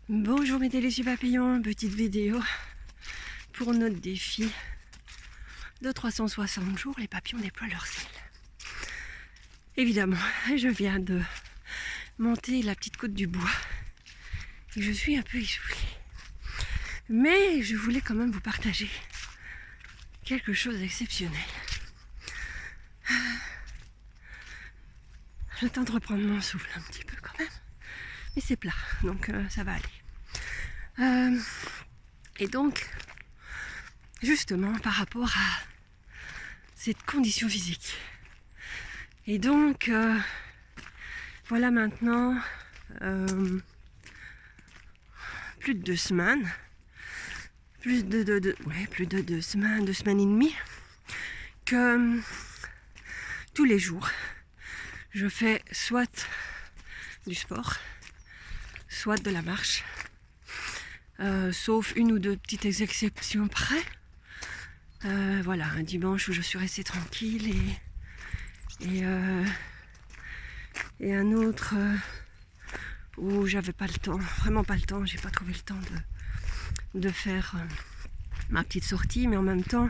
Bonjour mes délices papillons, petite vidéo pour notre défi de 360 jours, les papillons déploient leurs ailes. Évidemment, je viens de monter la petite côte du bois et je suis un peu essoufflée. Mais je voulais quand même vous partager quelque chose d'exceptionnel. J'ai le temps de reprendre mon souffle un petit peu quand même. Mais c'est plat, donc ça va aller. Et donc, justement, par rapport à cette condition physique. Et donc, voilà maintenant plus de 2 semaines, plus de 2 semaines, 2 semaines et demie, que tous les jours, je fais soit du sport, soit de la marche, sauf une ou deux petites exceptions près. Voilà, un dimanche où je suis restée tranquille et un autre où j'avais pas le temps, vraiment pas le temps, j'ai pas trouvé le temps de faire ma petite sortie, mais en même temps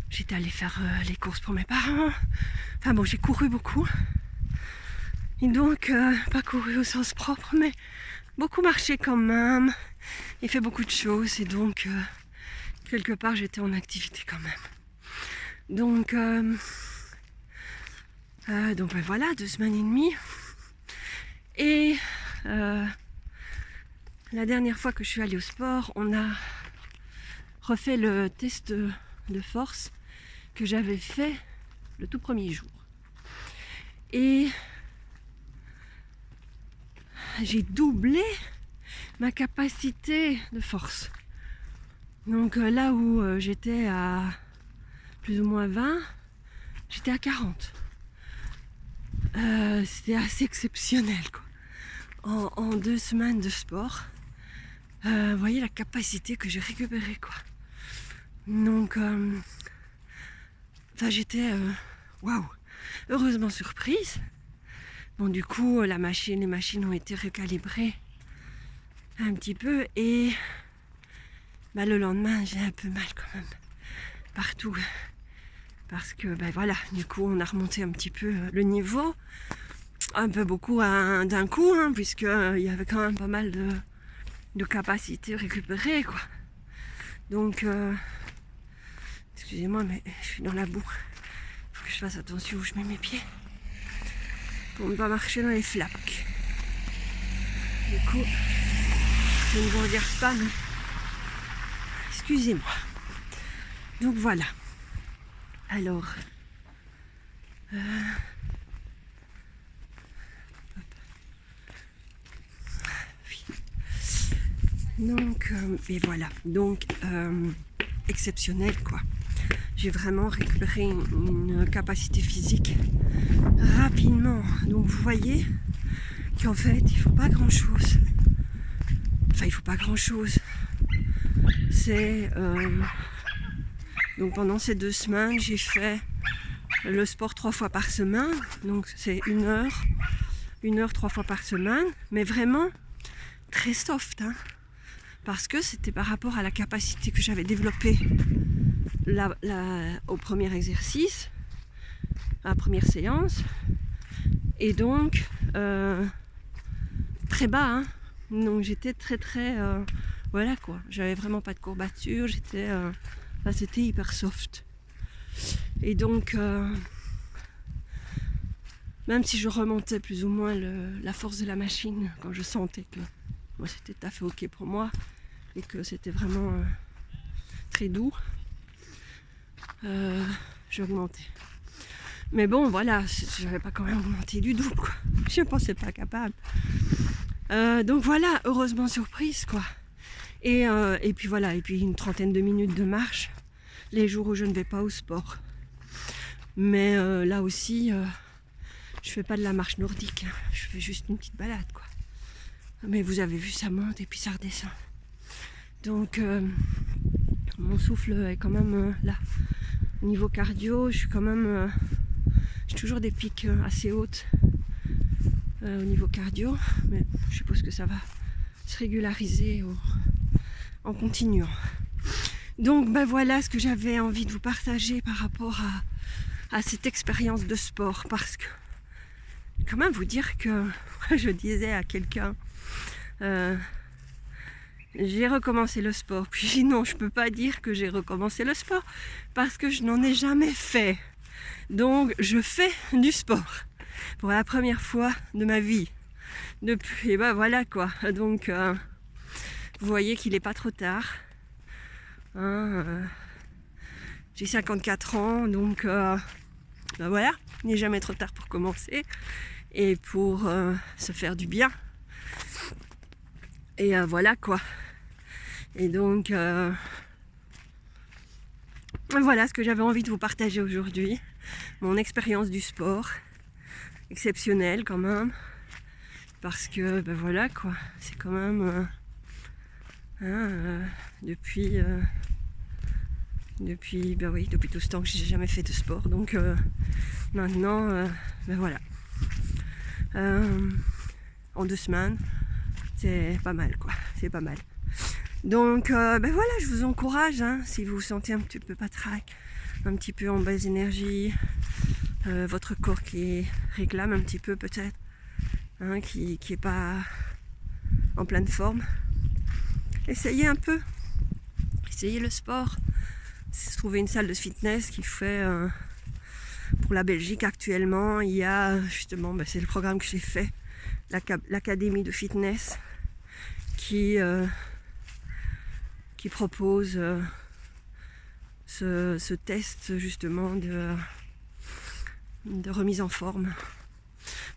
j'étais allée faire les courses pour mes parents. Enfin bon, j'ai couru beaucoup. Et donc, pas couru au sens propre, mais beaucoup marché quand même. Et fait beaucoup de choses. Et donc, quelque part, j'étais en activité quand même. Donc ben voilà, 2 semaines et demie. Et la dernière fois que je suis allée au sport, on a refait le test de force que j'avais fait le tout premier jour. Et j'ai doublé ma capacité de force. Donc là où j'étais à plus ou moins 20, j'étais à 40. C'était assez exceptionnel quoi. En 2 semaines de sport, vous voyez la capacité que j'ai récupérée quoi. Donc j'étais waouh, heureusement surprise. Bon, du coup, les machines ont été recalibrées un petit peu et le lendemain, j'ai un peu mal quand même partout. Parce que, voilà, du coup, on a remonté un petit peu le niveau. Un peu beaucoup d'un coup, hein, puisqu'il y avait quand même pas mal de capacités récupérées, quoi. Donc, excusez-moi, mais je suis dans la boue. Il faut que je fasse attention où je mets mes pieds. Pour ne pas marcher dans les flaques. Du coup, je ne vous regarde pas, mais excusez-moi. Donc voilà. Alors, oui. Donc, et voilà. Donc, exceptionnel quoi. J'ai vraiment récupéré une capacité physique rapidement. Donc vous voyez qu'en fait il faut pas grand chose. Enfin il faut pas grand chose. C'est donc pendant ces 2 semaines j'ai fait le sport 3 fois par semaine. Donc c'est 1 heure 3 fois par semaine. Mais vraiment très soft hein, parce que c'était par rapport à la capacité que j'avais développée au premier exercice, à la première séance, et donc très bas hein. Donc j'étais très voilà quoi, j'avais vraiment pas de courbature, c'était hyper soft. Et donc même si je remontais plus ou moins la force de la machine quand je sentais que moi c'était tout à fait ok pour moi et que c'était vraiment très doux, j'augmentais. Mais bon, voilà, j'avais pas quand même augmenté du double, quoi. Je ne pensais pas capable. Donc voilà, heureusement surprise, quoi. Et puis voilà, et puis une 30aine de minutes de marche, les jours où je ne vais pas au sport. Mais là aussi, je fais pas de la marche nordique, hein. Je fais juste une petite balade, quoi. Mais vous avez vu, ça monte et puis ça redescend. Donc, mon souffle est quand même là. Au niveau cardio, j'ai toujours des pics assez hautes au niveau cardio, mais je suppose que ça va se régulariser en continuant. Donc ben voilà ce que j'avais envie de vous partager par rapport à cette expérience de sport, parce que quand même vous dire que je disais à quelqu'un j'ai recommencé le sport, puis non, je peux pas dire que j'ai recommencé le sport parce que je n'en ai jamais fait. Donc je fais du sport pour la première fois de ma vie depuis, et ben voilà quoi. Donc vous voyez qu'il n'est pas trop tard, hein, j'ai 54 ans, donc ben voilà, il n'est jamais trop tard pour commencer et pour se faire du bien. Et voilà quoi. Et donc voilà ce que j'avais envie de vous partager aujourd'hui. Mon expérience du sport, exceptionnelle quand même. Parce que ben voilà quoi, c'est quand même depuis tout ce temps que j'ai jamais fait de sport. Donc maintenant ben voilà. En 2 semaines, c'est pas mal quoi, c'est pas mal. Donc ben voilà, je vous encourage, hein, si vous vous sentez un petit peu patraque, un petit peu en baisse d'énergie, votre corps qui réclame un petit peu peut-être, hein, qui est pas en pleine forme, essayez un peu, essayez le sport, trouver une salle de fitness qui fait pour la Belgique actuellement, il y a justement, ben, c'est le programme que j'ai fait, l'académie de fitness qui propose ce test justement de remise en forme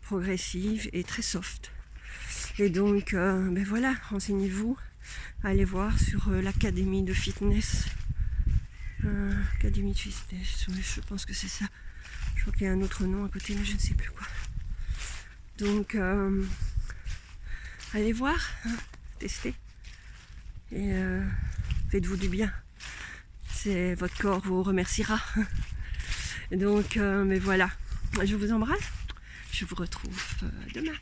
progressive et très soft. Et donc ben voilà, renseignez-vous, allez voir sur l'académie de fitness. Académie de fitness, je pense que c'est ça. Je crois qu'il y a un autre nom à côté, mais je ne sais plus quoi. Donc allez voir, hein, testez. Et faites-vous du bien. C'est votre corps vous remerciera. Donc mais voilà, je vous embrasse. Je vous retrouve demain.